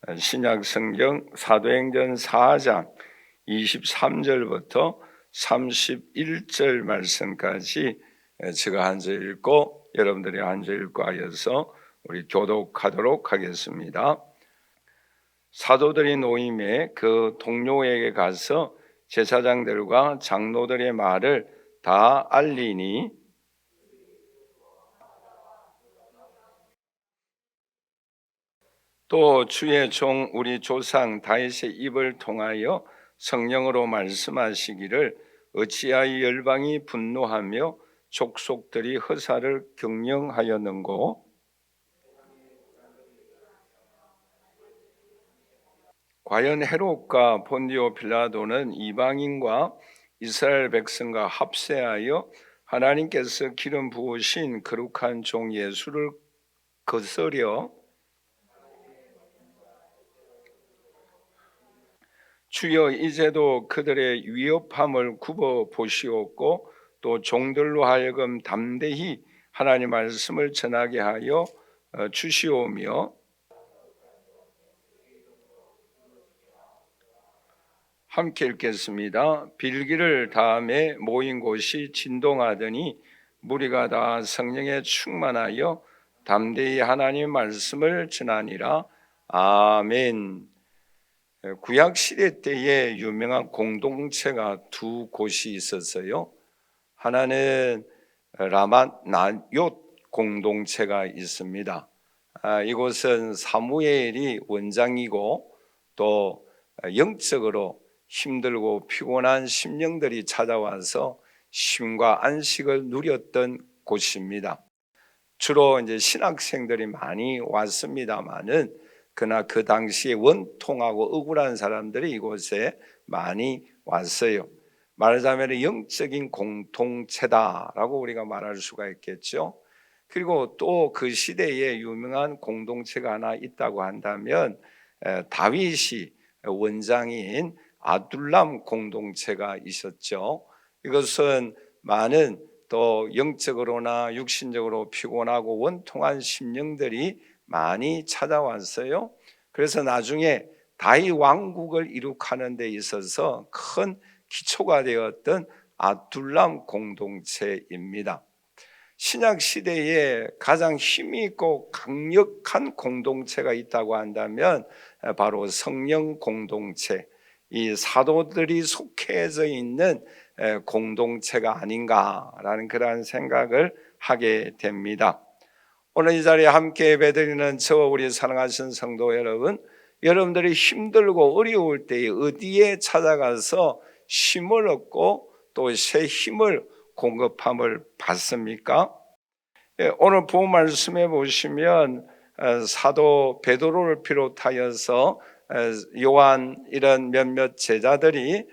신약 성경 사도행전 4장 23절부터 31절 말씀까지 제가 앉아 읽고 여러분들이 앉아 읽고 하여서 우리 교독하도록 하겠습니다. 사도들이 모임에 그 동료에게 가서 제사장들과 장로들의 말을 다 알리니 또 주의 종 우리 조상 다윗의 입을 통하여 성령으로 말씀하시기를 어찌하여 열방이 분노하며 족속들이 허사를 경영하였는고. 과연 헤롯과 본디오 빌라도는 이방인과 이스라엘 백성과 합세하여 하나님께서 기름 부으신 거룩한 종 예수를 거스려 주여 이제도 그들의 위협함을 굽어 보시옵고 또 종들로 하여금 담대히 하나님 말씀을 전하게 하여 주시오며 함께 읽겠습니다. 빌기를 다음에 모인 곳이 진동하더니 무리가 다 성령에 충만하여 담대히 하나님 말씀을 전하니라. 아멘. 구약 시대 때에 유명한 공동체가 두 곳이 있었어요. 하나는 라마나옅 공동체가 있습니다. 이곳은 사무엘이 원장이고 또 영적으로 힘들고 피곤한 심령들이 찾아와서 쉼과 안식을 누렸던 곳입니다. 주로 이제 신학생들이 많이 왔습니다만은 그러나 그 당시에 원통하고 억울한 사람들이 이곳에 많이 왔어요. 말하자면 영적인 공동체다라고 우리가 말할 수가 있겠죠. 그리고 또 그 시대에 유명한 공동체가 하나 있다고 한다면 다윗이 원장인 아둘람 공동체가 있었죠. 이것은 많은 또 영적으로나 육신적으로 피곤하고 원통한 심령들이 많이 찾아왔어요. 그래서 나중에 다윗 왕국을 이룩하는 데 있어서 큰 기초가 되었던 아둘람 공동체입니다. 신약 시대에 가장 힘이 있고 강력한 공동체가 있다고 한다면 바로 성령 공동체, 이 사도들이 속해져 있는 공동체가 아닌가라는 그러한 생각을 하게 됩니다. 오늘 이 자리에 함께 예배드리는 저와 우리 사랑하신 성도 여러분, 여러분들이 힘들고 어려울 때에 어디에 찾아가서 힘을 얻고 또 새 힘을 공급함을 받습니까? 오늘 본 말씀에 보시면 사도 베드로를 비롯하여서 요한 이런 몇몇 제자들이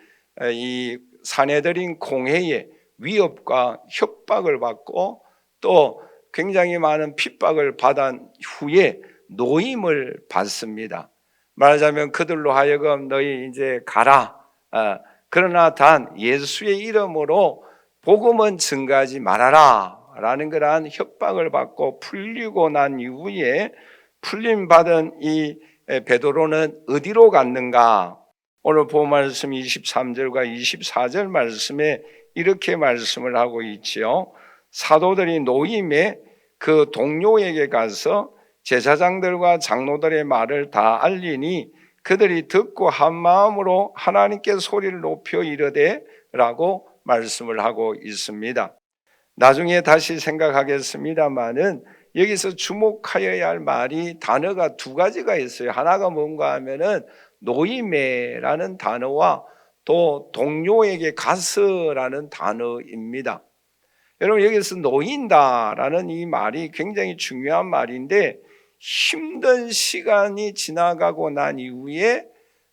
이 사내들인 공회에 위협과 협박을 받고 또 굉장히 많은 핍박을 받은 후에 노임을 받습니다. 말하자면 그들로 하여금 너희 이제 가라. 그러나 단 예수의 이름으로 복음은 증거하지 말아라 라는 그러한 협박을 받고 풀리고 난 이후에 풀림받은 이 베드로는 어디로 갔는가? 오늘 본 말씀 23절과 24절 말씀에 이렇게 말씀을 하고 있지요. 사도들이 노임에 그 동료에게 가서 제사장들과 장로들의 말을 다 알리니 그들이 듣고 한 마음으로 하나님께 소리를 높여 이르되 라고 말씀을 하고 있습니다. 나중에 다시 생각하겠습니다만은 여기서 주목하여야 할 말이 단어가 두 가지가 있어요. 하나가 뭔가 하면은 노임에라는 단어와 또 동료에게 가서라는 단어입니다. 여러분 여기서 놓인다라는 이 말이 굉장히 중요한 말인데 힘든 시간이 지나가고 난 이후에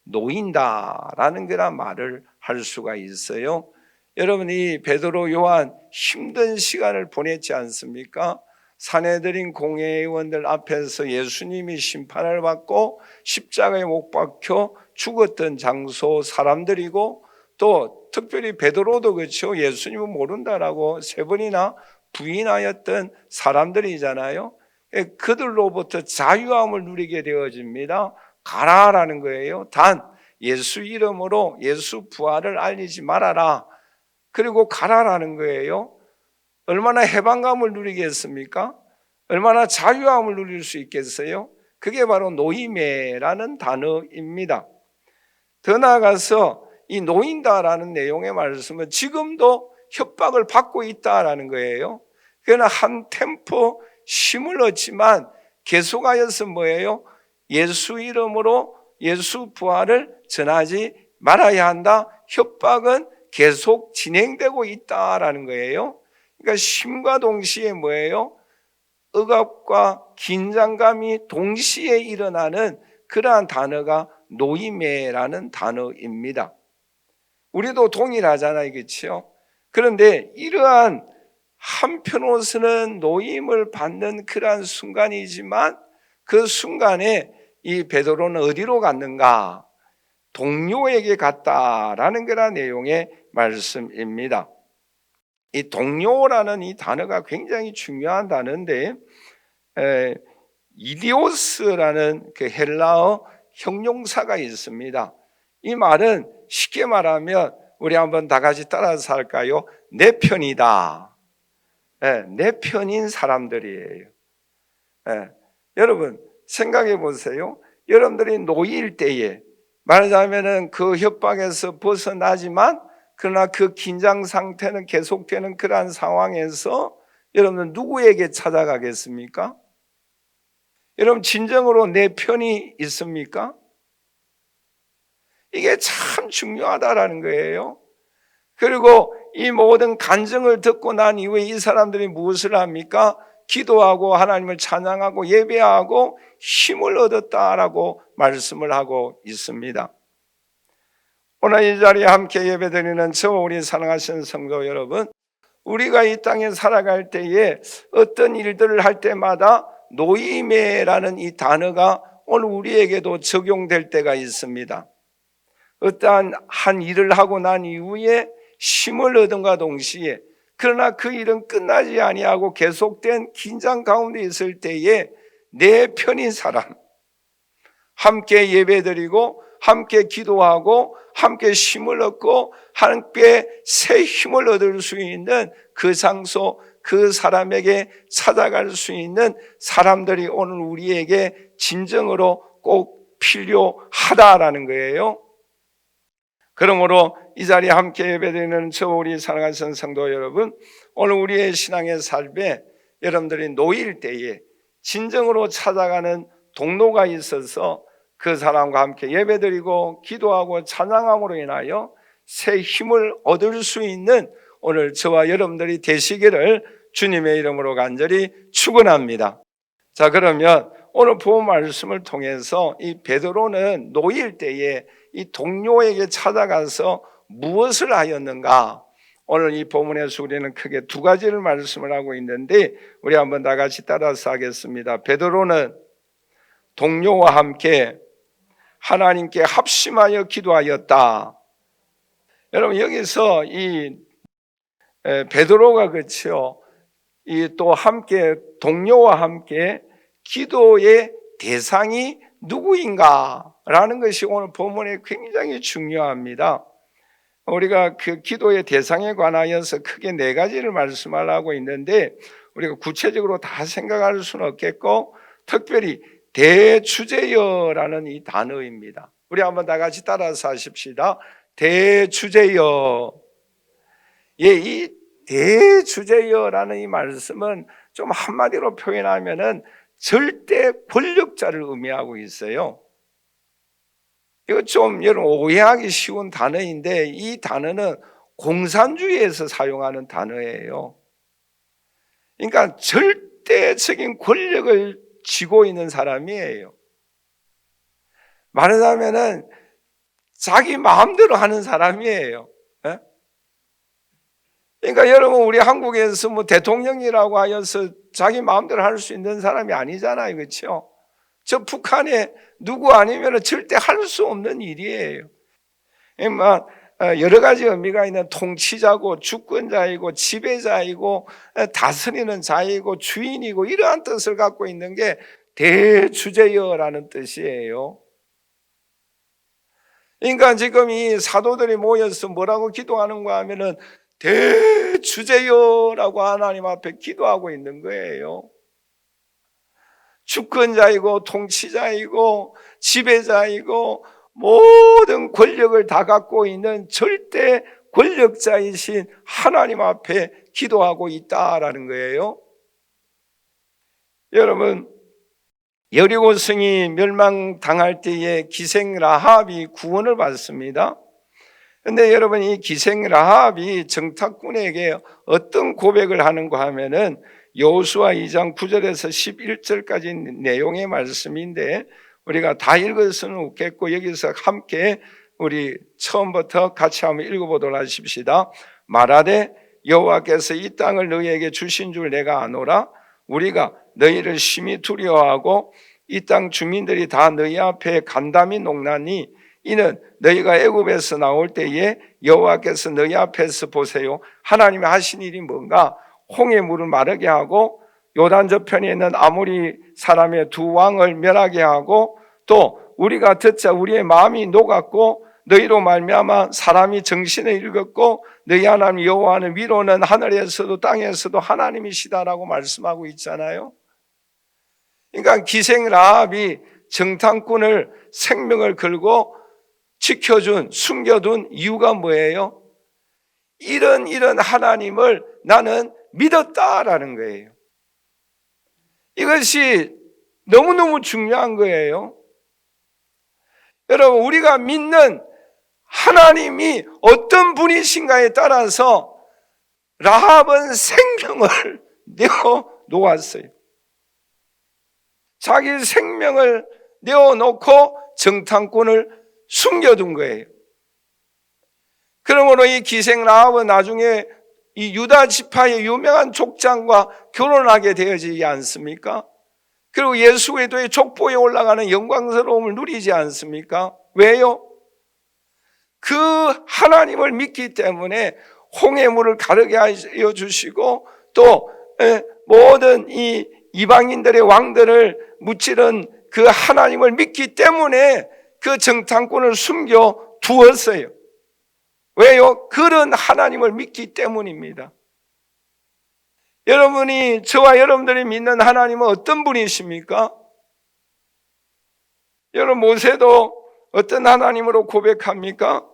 놓인다라는 그런 말을 할 수가 있어요. 여러분 이 베드로 요한 힘든 시간을 보냈지 않습니까? 사내들인 공회의원들 앞에서 예수님이 심판을 받고 십자가에 못 박혀 죽었던 장소 사람들이고 또 특별히 베드로도 그렇죠. 예수님은 모른다라고 세 번이나 부인하였던 사람들이잖아요. 그들로부터 자유함을 누리게 되어집니다. 가라라는 거예요. 단 예수 이름으로 예수 부활을 알리지 말아라. 그리고 가라라는 거예요. 얼마나 해방감을 누리겠습니까? 얼마나 자유함을 누릴 수 있겠어요? 그게 바로 노임해라는 단어입니다. 더 나아가서 이 노인다라는 내용의 말씀은 지금도 협박을 받고 있다라는 거예요. 그러나 한 템포 쉼을 얻지만 계속하여서 뭐예요? 예수 이름으로 예수 부활을 전하지 말아야 한다. 협박은 계속 진행되고 있다라는 거예요. 그러니까 쉼과 동시에 뭐예요? 억압과 긴장감이 동시에 일어나는 그러한 단어가 노임해라는 단어입니다. 우리도 동일하잖아요, 그렇죠? 그런데 이러한 한편으로서는 노임을 받는 그러한 순간이지만 그 순간에 이 베드로는 어디로 갔는가? 동료에게 갔다라는 그런 내용의 말씀입니다. 이 동료라는 이 단어가 굉장히 중요한 단어인데 이디오스라는 그 헬라어 형용사가 있습니다. 이 말은 쉽게 말하면 우리 한번 다 같이 따라서 할까요? 내 편이다. 내 편인 사람들이에요. 여러분 생각해 보세요. 여러분들이 노일 때에 말하자면은 그 협박에서 벗어나지만 그러나 그 긴장 상태는 계속되는 그러한 상황에서 여러분은 누구에게 찾아가겠습니까? 여러분 진정으로 내 편이 있습니까? 이게 참 중요하다라는 거예요. 그리고 이 모든 간증을 듣고 난 이후에 이 사람들이 무엇을 합니까? 기도하고 하나님을 찬양하고 예배하고 힘을 얻었다라고 말씀을 하고 있습니다. 오늘 이 자리에 함께 예배드리는 저와 우리 사랑하시는 성도 여러분, 우리가 이 땅에 살아갈 때에 어떤 일들을 할 때마다 노임해라는 이 단어가 오늘 우리에게도 적용될 때가 있습니다. 어떠한 한 일을 하고 난 이후에 쉼을 얻은과 동시에 그러나 그 일은 끝나지 아니하고 계속된 긴장 가운데 있을 때에 내 편인 사람, 함께 예배드리고 함께 기도하고 함께 쉼을 얻고 함께 새 힘을 얻을 수 있는 그 장소, 그 사람에게 찾아갈 수 있는 사람들이 오늘 우리에게 진정으로 꼭 필요하다라는 거예요. 그러므로 이 자리에 함께 예배드리는 저 우리 사랑하시는 성도 여러분, 오늘 우리의 신앙의 삶에 여러분들이 놓일 때에 진정으로 찾아가는 동로가 있어서 그 사람과 함께 예배드리고 기도하고 찬양함으로 인하여 새 힘을 얻을 수 있는 오늘 저와 여러분들이 되시기를 주님의 이름으로 간절히 축원합니다. 자, 그러면 오늘 본 말씀을 통해서 이 베드로는 놓일 때에 이 동료에게 찾아가서 무엇을 하였는가? 오늘 이 본문에서 우리는 크게 두 가지를 말씀을 하고 있는데 우리 한번 다 같이 따라서 하겠습니다. 베드로는 동료와 함께 하나님께 합심하여 기도하였다. 여러분 여기서 이 베드로가 그렇죠. 이 또 함께 동료와 함께 기도의 대상이 누구인가라는 것이 오늘 본문에 굉장히 중요합니다. 우리가 그 기도의 대상에 관하여서 크게 네 가지를 말씀하려고 있는데 우리가 구체적으로 다 생각할 수는 없겠고 특별히 대주제여라는 이 단어입니다. 우리 한번 다 같이 따라서 하십시다. 대주제여. 예, 이 대주제여라는 이 말씀은 좀 한마디로 표현하면은 절대 권력자를 의미하고 있어요. 이거 좀 여러분 오해하기 쉬운 단어인데 이 단어는 공산주의에서 사용하는 단어예요. 그러니까 절대적인 권력을 쥐고 있는 사람이에요. 말하자면은 자기 마음대로 하는 사람이에요. 예? 그러니까 여러분 우리 한국에서 뭐 대통령이라고 하여서 자기 마음대로 할 수 있는 사람이 아니잖아요, 그렇죠? 저 북한에 누구 아니면 절대 할 수 없는 일이에요. 여러 가지 의미가 있는 통치자고 주권자이고 지배자이고 다스리는 자이고 주인이고 이러한 뜻을 갖고 있는 게 대주제여라는 뜻이에요. 그러니까 지금 이 사도들이 모여서 뭐라고 기도하는가 하면은 대주제여라고 하나님 앞에 기도하고 있는 거예요. 주권자이고 통치자이고 지배자이고 모든 권력을 다 갖고 있는 절대 권력자이신 하나님 앞에 기도하고 있다라는 거예요. 여러분, 여리고성이 멸망당할 때에 기생 라합이 구원을 받습니다. 그런데 여러분, 이 기생 라합이 정탐꾼에게 어떤 고백을 하는가 하면은 여호수아 2장 9절에서 11절까지 내용의 말씀인데 우리가 다 읽어서는 없겠고 여기서 함께 우리 처음부터 같이 한번 읽어보도록 하십시다. 말하되 여호와께서 이 땅을 너희에게 주신 줄 내가 아노라. 우리가 너희를 심히 두려워하고 이 땅 주민들이 다 너희 앞에 간담이 녹나니 이는 너희가 애굽에서 나올 때에 여호와께서 너희 앞에서 보세요. 하나님이 하신 일이 뭔가? 홍해 물을 마르게 하고 요단 저편에 있는 아모리 사람의 두 왕을 멸하게 하고 또 우리가 듣자 우리의 마음이 녹았고 너희로 말미암아 사람이 정신을 잃었고 너희 하나님 여호와는 위로는 하늘에서도 땅에서도 하나님이시다라고 말씀하고 있잖아요. 그러니까 기생 라합이 정탐꾼을 생명을 걸고 지켜준, 숨겨둔 이유가 뭐예요? 이런 하나님을 나는 믿었다라는 거예요. 이것이 너무너무 중요한 거예요. 여러분, 우리가 믿는 하나님이 어떤 분이신가에 따라서 라합은 생명을 내어놓았어요. 자기 생명을 내어놓고 정탐꾼을 숨겨둔 거예요. 그러므로 이 기생 라합은 나중에 이 유다 지파의 유명한 족장과 결혼하게 되어지지 않습니까? 그리고 예수 그리스도의 족보에 올라가는 영광스러움을 누리지 않습니까? 왜요? 그 하나님을 믿기 때문에 홍해물을 가르게 하여 주시고 또 모든 이 이방인들의 왕들을 무찌른 그 하나님을 믿기 때문에 그 정탐꾼을 숨겨 두었어요. 왜요? 그런 하나님을 믿기 때문입니다. 여러분이 저와 여러분들이 믿는 하나님은 어떤 분이십니까? 여러분 모세도 어떤 하나님으로 고백합니까?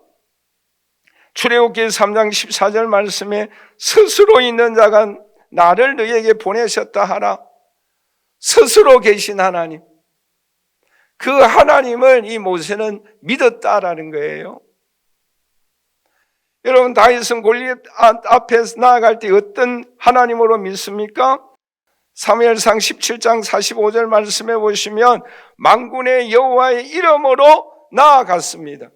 출애굽기 3장 14절 말씀에 스스로 있는 자가 나를 너희에게 보내셨다 하라. 스스로 계신 하나님, 그 하나님을 이 모세는 믿었다라는 거예요. 여러분 다윗은 골리앗 앞에서 나아갈 때 어떤 하나님으로 믿습니까? 사무엘상 17장 45절 말씀해 보시면 만군의 여호와의 이름으로 나아갔습니다.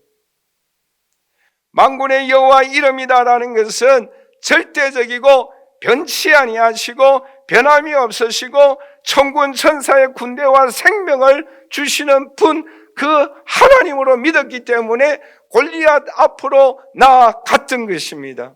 만군의 여호와 이름이다라는 것은 절대적이고 변치 아니하시고 변함이 없으시고 천군 천사의 군대와 생명을 주시는 분, 그 하나님으로 믿었기 때문에 골리앗 앞으로 나아갔던 것입니다.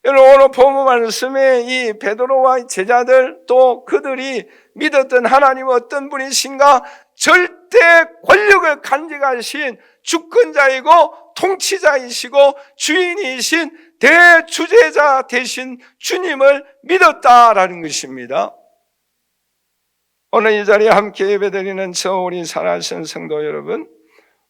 여러분 오늘 본문 말씀에 이 베드로와 제자들 또 그들이 믿었던 하나님은 어떤 분이신가? 절대 권력을 간직하신 주권자이고 통치자이시고 주인이신 대주제자 되신 주님을 믿었다라는 것입니다. 오늘 이 자리에 함께 예배드리는 저 우리 살아계신 성도 여러분,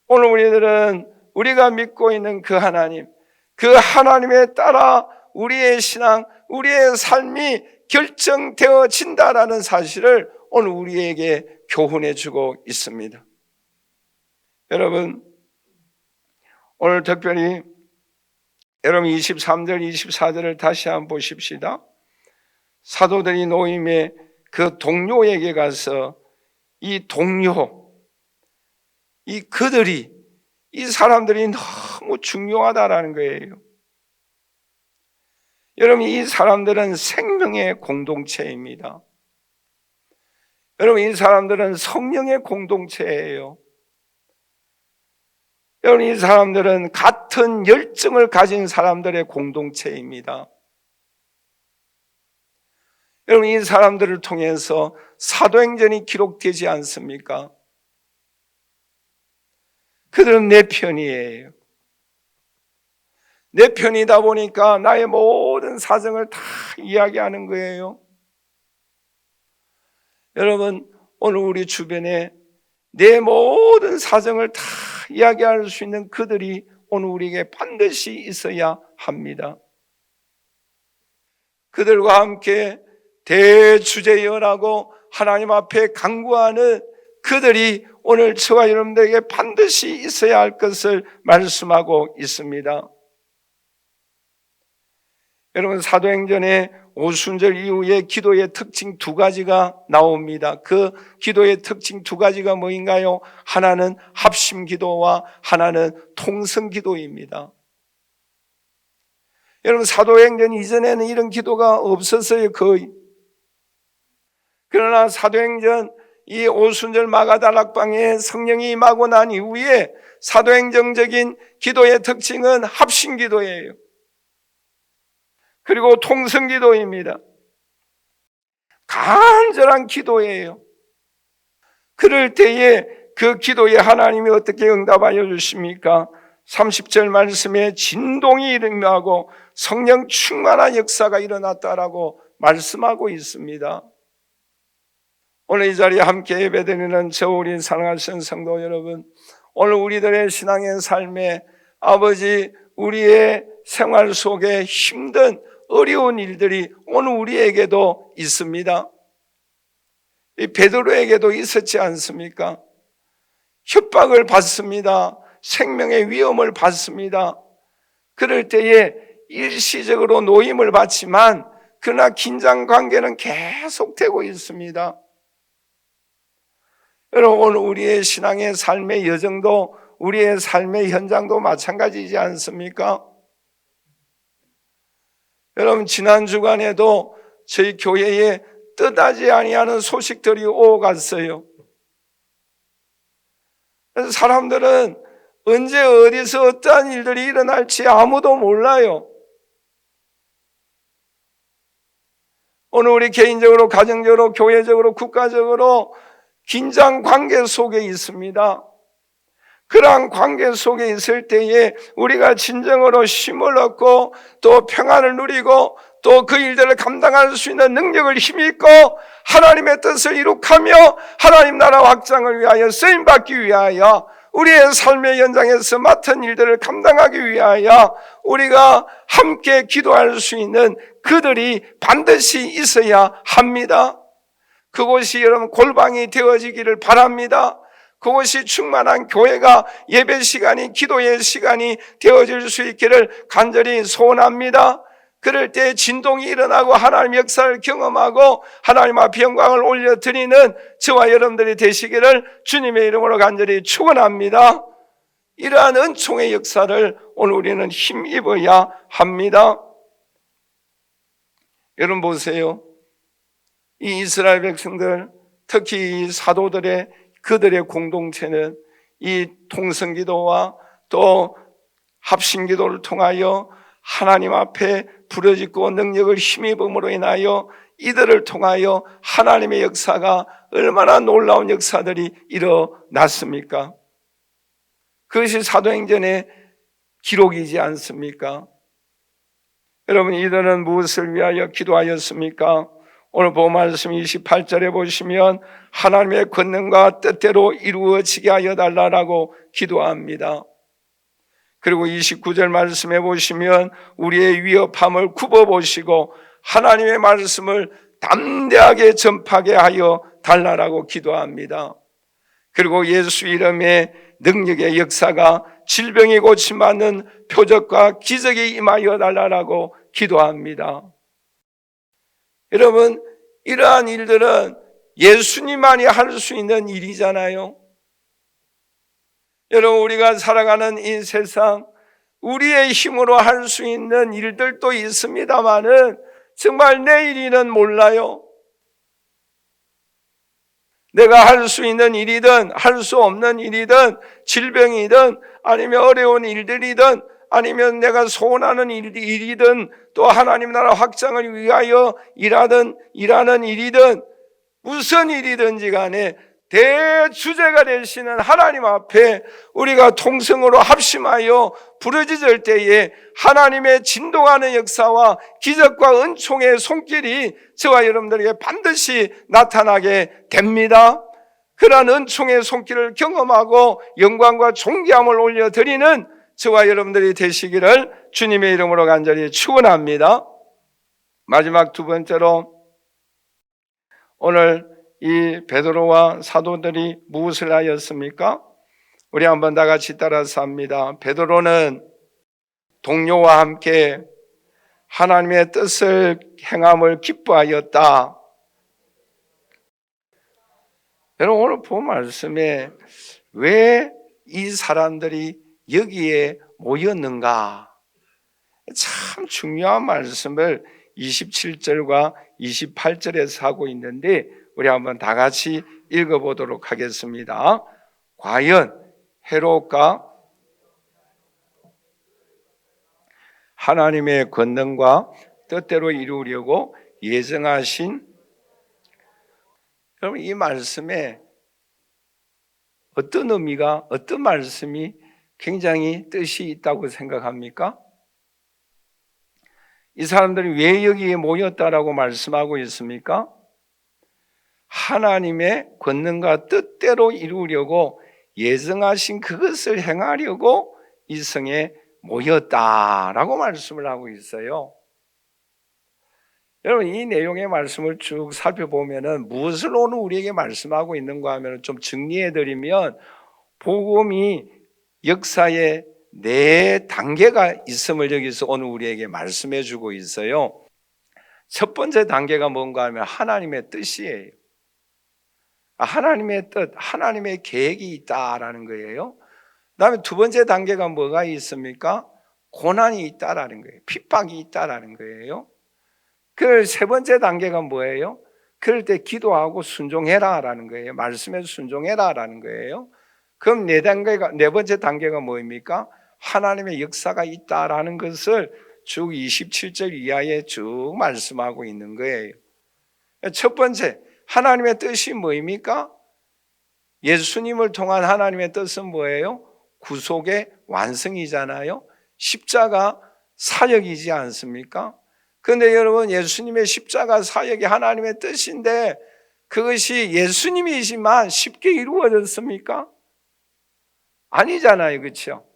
오늘 우리들은 우리가 믿고 있는 그 하나님, 그 하나님에 따라 우리의 신앙, 우리의 삶이 결정되어진다라는 사실을 오늘 우리에게 교훈해 주고 있습니다. 여러분, 오늘 특별히 여러분 23절, 24절을 다시 한번 보십시다. 사도들이 노임에 그 동료에게 가서 이 동료, 그들이, 이 사람들이 너무 중요하다라는 거예요. 여러분, 이 사람들은 생명의 공동체입니다. 여러분, 이 사람들은 성령의 공동체예요. 여러분, 이 사람들은 같은 열정을 가진 사람들의 공동체입니다. 여러분, 이 사람들을 통해서 사도행전이 기록되지 않습니까? 그들은 내 편이에요. 내 편이다 보니까 나의 모든 사정을 다 이야기하는 거예요. 여러분, 오늘 우리 주변에 내 모든 사정을 다 이야기할 수 있는 그들이 오늘 우리에게 반드시 있어야 합니다. 그들과 함께 대주제여라고 하나님 앞에 간구하는 그들이 오늘 저와 여러분들에게 반드시 있어야 할 것을 말씀하고 있습니다. 여러분, 사도행전에 오순절 이후에 기도의 특징 두 가지가 나옵니다. 그 기도의 특징 두 가지가 뭐인가요? 하나는 합심 기도와 하나는 통성 기도입니다. 여러분, 사도행전 이전에는 이런 기도가 없었어요, 거의. 그러나 사도행전 이 오순절 마가다락방에 성령이 임하고 난 이후에 사도행정적인 기도의 특징은 합심 기도예요. 그리고 통성 기도입니다. 간절한 기도예요. 그럴 때에 그 기도에 하나님이 어떻게 응답하여 주십니까? 30절 말씀에 진동이 일어나고 성령 충만한 역사가 일어났다라고 말씀하고 있습니다. 오늘 이 자리에 함께 예배드리는 저 우리 사랑하시는 성도 여러분, 오늘 우리들의 신앙의 삶에 아버지 우리의 생활 속에 힘든 어려운 일들이 오늘 우리에게도 있습니다. 이 베드로에게도 있었지 않습니까? 협박을 받습니다. 생명의 위험을 받습니다. 그럴 때에 일시적으로 노임을 받지만 그러나 긴장 관계는 계속되고 있습니다. 여러분, 오늘 우리의 신앙의 삶의 여정도 우리의 삶의 현장도 마찬가지이지 않습니까? 여러분, 지난 주간에도 저희 교회에 뜻하지 아니하는 소식들이 오갔어요. 그래서 사람들은 언제 어디서 어떠한 일들이 일어날지 아무도 몰라요. 오늘 우리 개인적으로, 가정적으로, 교회적으로, 국가적으로 긴장 관계 속에 있습니다. 그러한 관계 속에 있을 때에 우리가 진정으로 힘을 얻고 또 평안을 누리고 또 그 일들을 감당할 수 있는 능력을 힘입고 하나님의 뜻을 이룩하며 하나님 나라 확장을 위하여 쓰임받기 위하여 우리의 삶의 현장에서 맡은 일들을 감당하기 위하여 우리가 함께 기도할 수 있는 그들이 반드시 있어야 합니다. 그곳이 여러분 골방이 되어지기를 바랍니다. 그것이 충만한 교회가 예배 시간이 기도의 시간이 되어질 수 있기를 간절히 소원합니다. 그럴 때 진동이 일어나고 하나님 역사를 경험하고 하나님 앞에 영광을 올려드리는 저와 여러분들이 되시기를 주님의 이름으로 간절히 축원합니다. 이러한 은총의 역사를 오늘 우리는 힘입어야 합니다. 여러분 보세요. 이 이스라엘 백성들, 특히 이 사도들의 그들의 공동체는 이 통성기도와 또 합심기도를 통하여 하나님 앞에 부르짖고 능력을 힘입음으로 인하여 이들을 통하여 하나님의 역사가 얼마나 놀라운 역사들이 일어났습니까? 그것이 사도행전의 기록이지 않습니까? 여러분, 이들은 무엇을 위하여 기도하였습니까? 오늘 본 말씀 28절에 보시면 하나님의 권능과 뜻대로 이루어지게 하여 달라고 기도합니다. 그리고 29절 말씀에 보시면 우리의 위협함을 굽어보시고 하나님의 말씀을 담대하게 전파하게 하여 달라고 기도합니다. 그리고 예수 이름의 능력의 역사가 질병이 고침받는 표적과 기적이 임하여 달라고 기도합니다. 여러분, 이러한 일들은 예수님만이 할 수 있는 일이잖아요. 여러분, 우리가 살아가는 이 세상 우리의 힘으로 할 수 있는 일들도 있습니다만은 정말 내일이는 몰라요. 내가 할 수 있는 일이든 할 수 없는 일이든 질병이든 아니면 어려운 일들이든 아니면 내가 소원하는 일이든 또 하나님 나라 확장을 위하여 일하는 일이든 무슨 일이든지 간에 대주제가 되시는 하나님 앞에 우리가 통성으로 합심하여 부르짖을 때에 하나님의 진동하는 역사와 기적과 은총의 손길이 저와 여러분들에게 반드시 나타나게 됩니다. 그러한 은총의 손길을 경험하고 영광과 존귀함을 올려드리는 저와 여러분들이 되시기를 주님의 이름으로 간절히 축원합니다. 마지막 두 번째로, 오늘 이 베드로와 사도들이 무엇을 하였습니까? 우리 한번 다 같이 따라서 합니다. 베드로는 동료와 함께 하나님의 뜻을 행함을 기뻐하였다. 여러분, 오늘 본 말씀에 왜 이 사람들이 여기에 모였는가? 참 중요한 말씀을 27절과 28절에서 하고 있는데 우리 한번 다 같이 읽어보도록 하겠습니다. 과연 헤롯과 하나님의 권능과 뜻대로 이루려고 예정하신, 여러분, 이 말씀에 어떤 의미가, 어떤 말씀이 굉장히 뜻이 있다고 생각합니까? 이 사람들이 왜 여기에 모였다라고 말씀하고 있습니까? 하나님의 권능과 뜻대로 이루려고 예정하신 그것을 행하려고 이 성에 모였다라고 말씀을 하고 있어요. 여러분, 이 내용의 말씀을 쭉 살펴보면은 무엇을 오늘 우리에게 말씀하고 있는가 하면 좀 정리해드리면, 복음이 역사에 네 단계가 있음을 여기서 오늘 우리에게 말씀해 주고 있어요. 첫 번째 단계가 뭔가 하면 하나님의 뜻이에요. 하나님의 뜻, 하나님의 계획이 있다라는 거예요. 그 다음에 두 번째 단계가 뭐가 있습니까? 고난이 있다라는 거예요. 핍박이 있다라는 거예요. 그 세 번째 단계가 뭐예요? 그럴 때 기도하고 순종해라라는 거예요. 말씀에 순종해라라는 거예요. 그럼 네 번째 단계가 뭐입니까? 하나님의 역사가 있다라는 것을 쭉 27절 이하에 쭉 말씀하고 있는 거예요. 첫 번째, 하나님의 뜻이 뭐입니까? 예수님을 통한 하나님의 뜻은 뭐예요? 구속의 완성이잖아요. 십자가 사역이지 않습니까? 그런데 여러분, 예수님의 십자가 사역이 하나님의 뜻인데 그것이 예수님이지만 쉽게 이루어졌습니까? 아니잖아요. 그렇죠?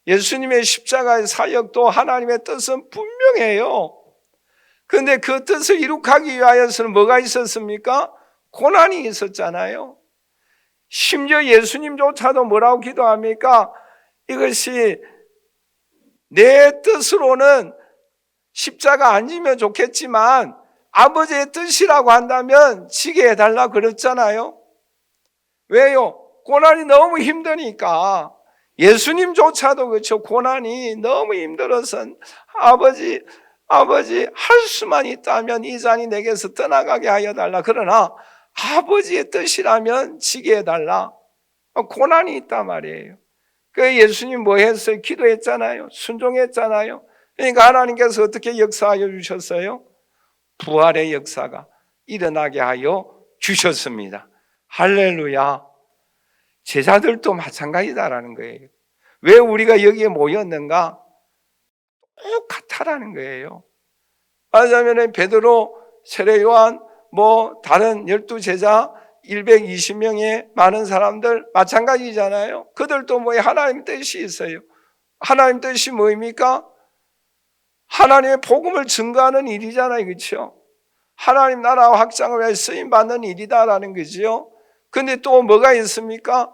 예수님의 십자가의 사역도 하나님의 뜻은 분명해요. 그런데 그 뜻을 이룩하기 위하여서는 뭐가 있었습니까? 고난이 있었잖아요. 심지어 예수님조차도 뭐라고 기도합니까? 이것이 내 뜻으로는 십자가 안 지면 좋겠지만 아버지의 뜻이라고 한다면 지게 해달라 그랬잖아요. 왜요? 고난이 너무 힘드니까. 예수님조차도 그렇죠. 고난이 너무 힘들어서 아버지 할 수만 있다면 이 잔이 내게서 떠나가게 하여 달라. 그러나 아버지의 뜻이라면 지게 해달라. 고난이 있단 말이에요. 그 예수님 뭐 했어요? 기도했잖아요. 순종했잖아요. 그러니까 하나님께서 어떻게 역사하여 주셨어요? 부활의 역사가 일어나게 하여 주셨습니다. 할렐루야. 제자들도 마찬가지다라는 거예요. 왜 우리가 여기에 모였는가? 똑같다라는 거예요. 말하자면 베드로, 세례 요한, 다른 12제자 120명의 많은 사람들 마찬가지잖아요. 그들도 하나님 뜻이 있어요. 하나님 뜻이 뭐입니까? 하나님의 복음을 증거하는 일이잖아요. 그렇죠? 하나님 나라 확장을 위해 쓰임받는 일이다라는 거죠. 근데 또 뭐가 있습니까?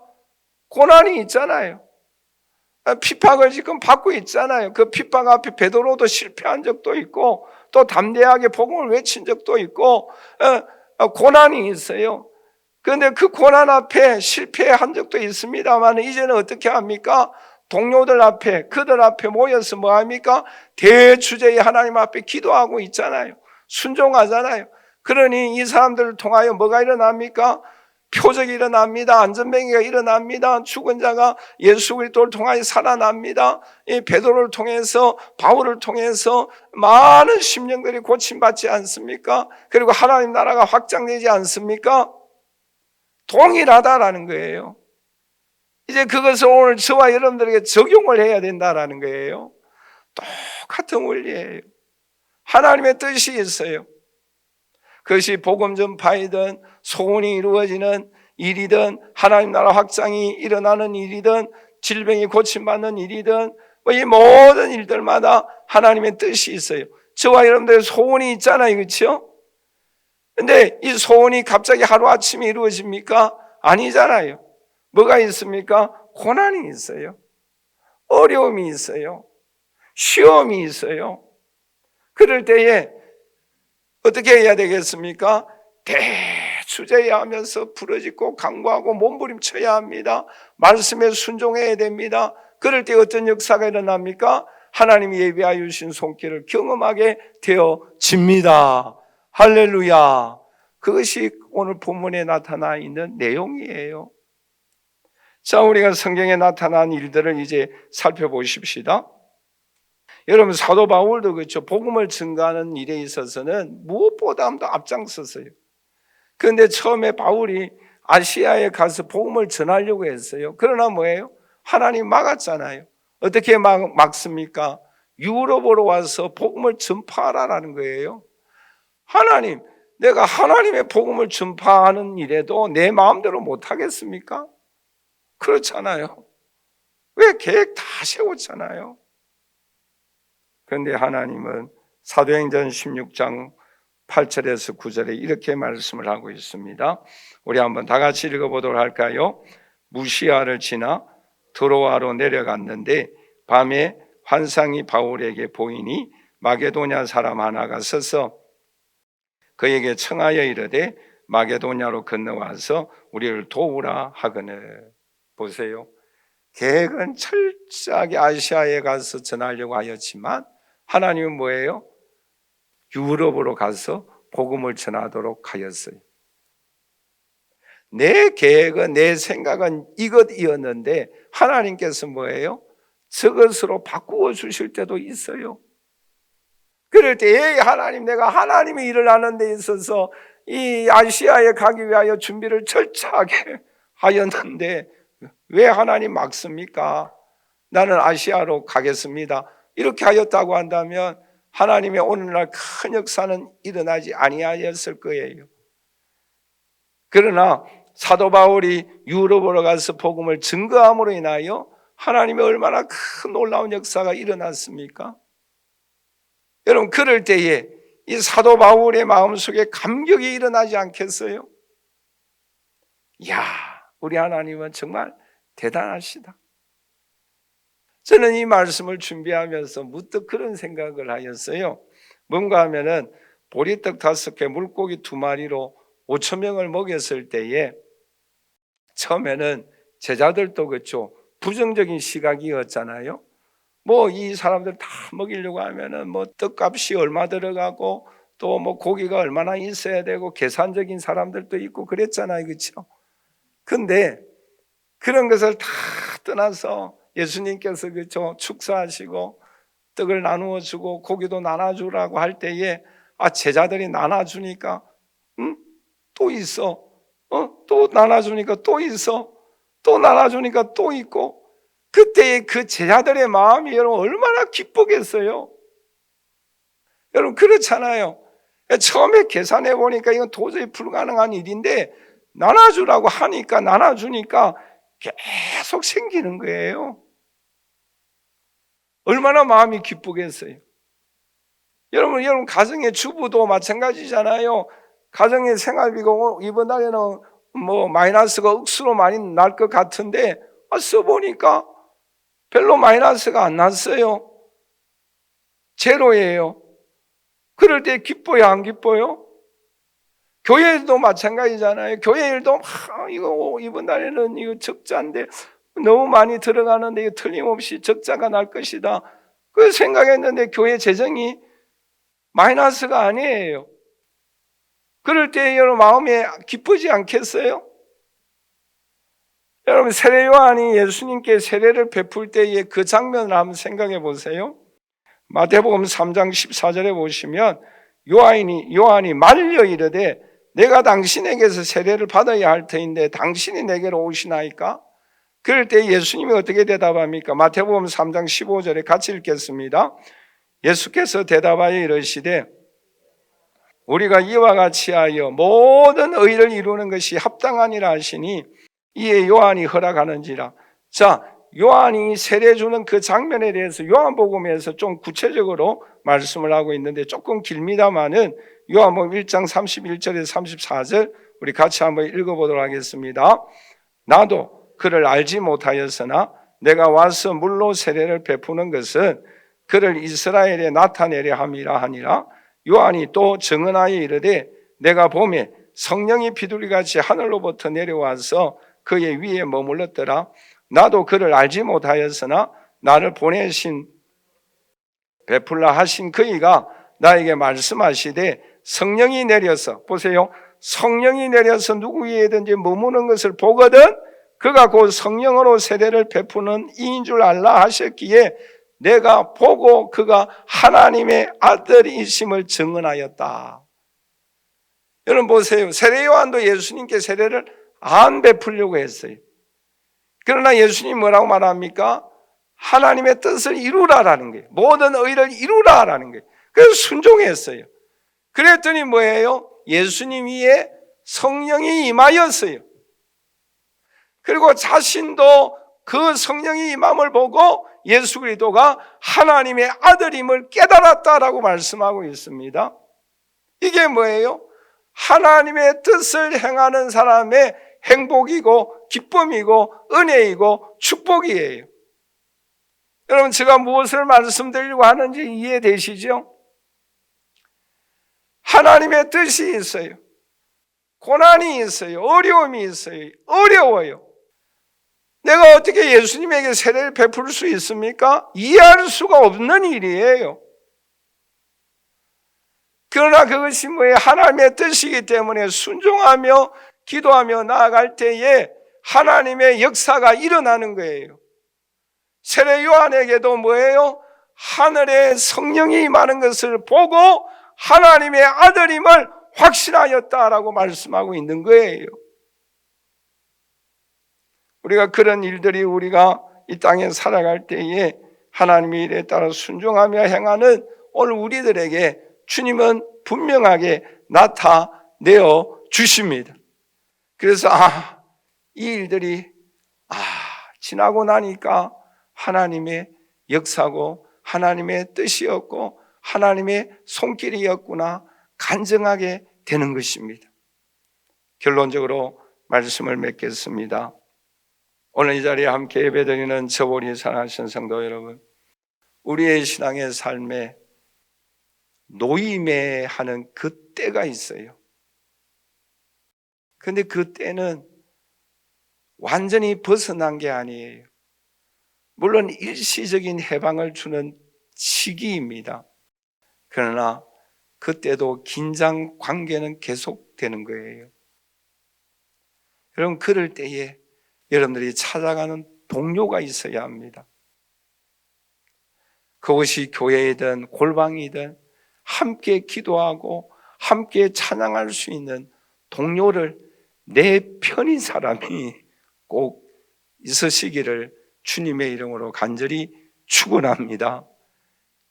고난이 있잖아요. 핍박을 지금 받고 있잖아요. 그 핍박 앞에 베드로도 실패한 적도 있고 또 담대하게 복음을 외친 적도 있고 고난이 있어요. 그런데 그 고난 앞에 실패한 적도 있습니다만 이제는 어떻게 합니까? 동료들 앞에, 그들 앞에 모여서 뭐 합니까? 대주제의 하나님 앞에 기도하고 있잖아요. 순종하잖아요. 그러니 이 사람들을 통하여 뭐가 일어납니까? 표적이 일어납니다. 안전뱅이가 일어납니다. 죽은 자가 예수 그리스도를 통하여 살아납니다. 이 베드로를 통해서, 바울을 통해서 많은 심령들이 고침받지 않습니까? 그리고 하나님 나라가 확장되지 않습니까? 동일하다라는 거예요. 이제 그것을 오늘 저와 여러분들에게 적용을 해야 된다라는 거예요. 똑같은 원리예요. 하나님의 뜻이 있어요. 그것이 복음 전파이든 소원이 이루어지는 일이든 하나님 나라 확장이 일어나는 일이든 질병이 고침받는 일이든 이 모든 일들마다 하나님의 뜻이 있어요. 저와 여러분들의 소원이 있잖아요. 그렇죠? 근데 이 소원이 갑자기 하루아침에 이루어집니까? 아니잖아요. 뭐가 있습니까? 고난이 있어요. 어려움이 있어요. 시험이 있어요. 그럴 때에 어떻게 해야 되겠습니까? 대주제해야 하면서 부르짖고 간구하고 몸부림쳐야 합니다. 말씀에 순종해야 됩니다. 그럴 때 어떤 역사가 일어납니까? 하나님이 예비하여 주신 손길을 경험하게 되어집니다. 할렐루야. 그것이 오늘 본문에 나타나 있는 내용이에요. 자, 우리가 성경에 나타난 일들을 이제 살펴보십시다. 여러분, 사도 바울도 그렇죠. 복음을 증거하는 일에 있어서는 무엇보다도 앞장섰어요. 그런데 처음에 바울이 아시아에 가서 복음을 전하려고 했어요. 그러나 뭐예요? 하나님 막았잖아요. 어떻게 막습니까? 유럽으로 와서 복음을 전파하라는 거예요. 하나님, 내가 하나님의 복음을 전파하는 일에도 내 마음대로 못하겠습니까? 그렇잖아요. 왜 계획 다 세웠잖아요. 그런데 하나님은 사도행전 16장 8절에서 9절에 이렇게 말씀을 하고 있습니다. 우리 한번 다 같이 읽어보도록 할까요? 무시아를 지나 드로아로 내려갔는데 밤에 환상이 바울에게 보이니 마게도냐 사람 하나가 서서 그에게 청하여 이르되 마게도냐로 건너와서 우리를 도우라 하거늘. 보세요. 계획은 철저하게 아시아에 가서 전하려고 하였지만 하나님은 뭐예요? 유럽으로 가서 복음을 전하도록 하였어요. 내 계획은, 내 생각은 이것이었는데 하나님께서 뭐예요? 저것으로 바꾸어 주실 때도 있어요. 그럴 때 하나님, 내가 하나님의 일을 하는 데 있어서 이 아시아에 가기 위하여 준비를 철저하게 하였는데 왜 하나님 막습니까? 나는 아시아로 가겠습니다. 이렇게 하였다고 한다면 하나님의 오늘날 큰 역사는 일어나지 아니하였을 거예요. 그러나 사도 바울이 유럽으로 가서 복음을 증거함으로 인하여 하나님의 얼마나 큰 놀라운 역사가 일어났습니까? 여러분, 그럴 때에 이 사도 바울의 마음속에 감격이 일어나지 않겠어요? 이야, 우리 하나님은 정말 대단하시다. 저는 이 말씀을 준비하면서 문득 그런 생각을 하였어요. 뭔가 하면은 보리떡 5개, 물고기 2마리로 5,000명을 먹였을 때에 처음에는 제자들도 그렇죠. 부정적인 시각이었잖아요. 뭐 이 사람들 다 먹이려고 하면은 뭐 떡값이 얼마 들어가고 또 뭐 고기가 얼마나 있어야 되고 계산적인 사람들도 있고 그랬잖아요. 그렇죠? 근데 그런 것을 다 떠나서 예수님께서 그렇죠. 축사하시고 떡을 나누어 주고 고기도 나눠주라고 할 때에 제자들이 나눠주니까 또 있어. 또 나눠주니까 또 있어. 또 나눠주니까 또 있고. 그때의 그 제자들의 마음이 여러분 얼마나 기쁘겠어요. 여러분 그렇잖아요. 처음에 계산해 보니까 이건 도저히 불가능한 일인데 나눠주라고 하니까 나눠주니까 계속 생기는 거예요. 얼마나 마음이 기쁘겠어요. 여러분 가정의 주부도 마찬가지잖아요. 가정의 생활비가 이번 달에는 뭐 마이너스가 억수로 많이 날 것 같은데 써보니까 별로 마이너스가 안 났어요. 제로예요. 그럴 때 기뻐요, 안 기뻐요? 교회도 마찬가지잖아요. 교회 일도 이거 이번 달에는 이거 적자인데 너무 많이 들어가는데 이거 틀림없이 적자가 날 것이다. 그 생각했는데 교회 재정이 마이너스가 아니에요. 그럴 때 여러분 마음에 기쁘지 않겠어요? 여러분 세례 요한이 예수님께 세례를 베풀 때의 그 장면을 한번 생각해 보세요. 마태복음 3장 14절에 보시면 요한이 말려 이르되 내가 당신에게서 세례를 받아야 할 터인데 당신이 내게로 오시나이까? 그럴 때 예수님이 어떻게 대답합니까? 마태복음 3장 15절에 같이 읽겠습니다. 예수께서 대답하여 이르시되 우리가 이와 같이 하여 모든 의를 이루는 것이 합당하니라 하시니 이에 요한이 허락하는지라. 자, 요한이 세례 주는 그 장면에 대해서 요한복음에서 좀 구체적으로 말씀을 하고 있는데 조금 길입니다만은 요한복음 1장 31절에서 34절 우리 같이 한번 읽어보도록 하겠습니다. 나도 그를 알지 못하였으나 내가 와서 물로 세례를 베푸는 것은 그를 이스라엘에 나타내려 함이라 하니라. 요한이 또 증언하여 이르되 내가 보매 성령이 비둘기같이 하늘로부터 내려와서 그의 위에 머물렀더라. 나도 그를 알지 못하였으나 나를 보내신 베풀라 하신 그이가 나에게 말씀하시되 성령이 내려서, 보세요, 성령이 내려서 누구 위에든지 머무는 것을 보거든 그가 곧 성령으로 세례를 베푸는 이인 줄 알라 하셨기에 내가 보고 그가 하나님의 아들이심을 증언하였다. 여러분 보세요. 세례 요한도 예수님께 세례를 안 베풀려고 했어요. 그러나 예수님 뭐라고 말합니까? 하나님의 뜻을 이루라라는 거예요. 모든 의를 이루라라는 거예요. 그래서 순종했어요. 그랬더니 뭐예요? 예수님 위에 성령이 임하였어요. 그리고 자신도 그 성령이 임함을 보고 예수 그리스도가 하나님의 아들임을 깨달았다라고 말씀하고 있습니다. 이게 뭐예요? 하나님의 뜻을 행하는 사람의 행복이고 기쁨이고 은혜이고 축복이에요. 여러분 제가 무엇을 말씀드리려고 하는지 이해되시죠? 하나님의 뜻이 있어요. 고난이 있어요. 어려움이 있어요. 어려워요. 내가 어떻게 예수님에게 세례를 베풀 수 있습니까? 이해할 수가 없는 일이에요. 그러나 그것이 뭐예요? 하나님의 뜻이기 때문에 순종하며 기도하며 나아갈 때에 하나님의 역사가 일어나는 거예요. 세례 요한에게도 뭐예요? 하늘에 성령이 임하는 것을 보고 하나님의 아들임을 확신하였다라고 말씀하고 있는 거예요. 우리가 그런 일들이 우리가 이 땅에 살아갈 때에 하나님의 일에 따라 순종하며 행하는 오늘 우리들에게 주님은 분명하게 나타내어 주십니다. 그래서 이 일들이 지나고 나니까 하나님의 역사고 하나님의 뜻이었고 하나님의 손길이었구나 간증하게 되는 것입니다. 결론적으로 말씀을 맺겠습니다. 오늘 이 자리에 함께 예배드리는 저보리 사랑하신 성도 여러분, 우리의 신앙의 삶에 노임에 하는 그 때가 있어요. 그런데 그 때는 완전히 벗어난 게 아니에요. 물론 일시적인 해방을 주는 시기입니다. 그러나 그때도 긴장 관계는 계속되는 거예요. 여러분 그럴 때에 여러분들이 찾아가는 동료가 있어야 합니다. 그것이 교회이든 골방이든 함께 기도하고 함께 찬양할 수 있는 동료를 내 편인 사람이 꼭 있으시기를 주님의 이름으로 간절히 축원합니다.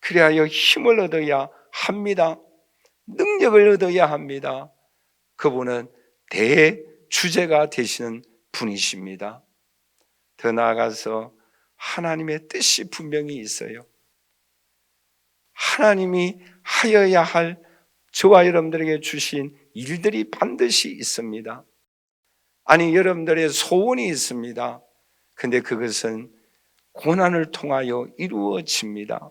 그래야 힘을 얻어야 합니다. 능력을 얻어야 합니다. 그분은 대주제가 되시는 분이십니다. 더 나아가서 하나님의 뜻이 분명히 있어요. 하나님이 하여야 할 저와 여러분들에게 주신 일들이 반드시 있습니다. 아니 여러분들의 소원이 있습니다. 근데 그것은 고난을 통하여 이루어집니다.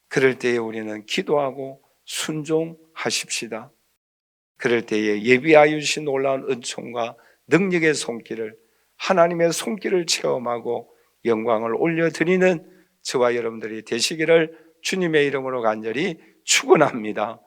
그럴 때에 우리는 기도하고 순종하십시다. 그럴 때에 예비하여 주신 놀라운 은총과 능력의 손길을 하나님의 손길을 체험하고 영광을 올려드리는 저와 여러분들이 되시기를 주님의 이름으로 간절히 축원합니다.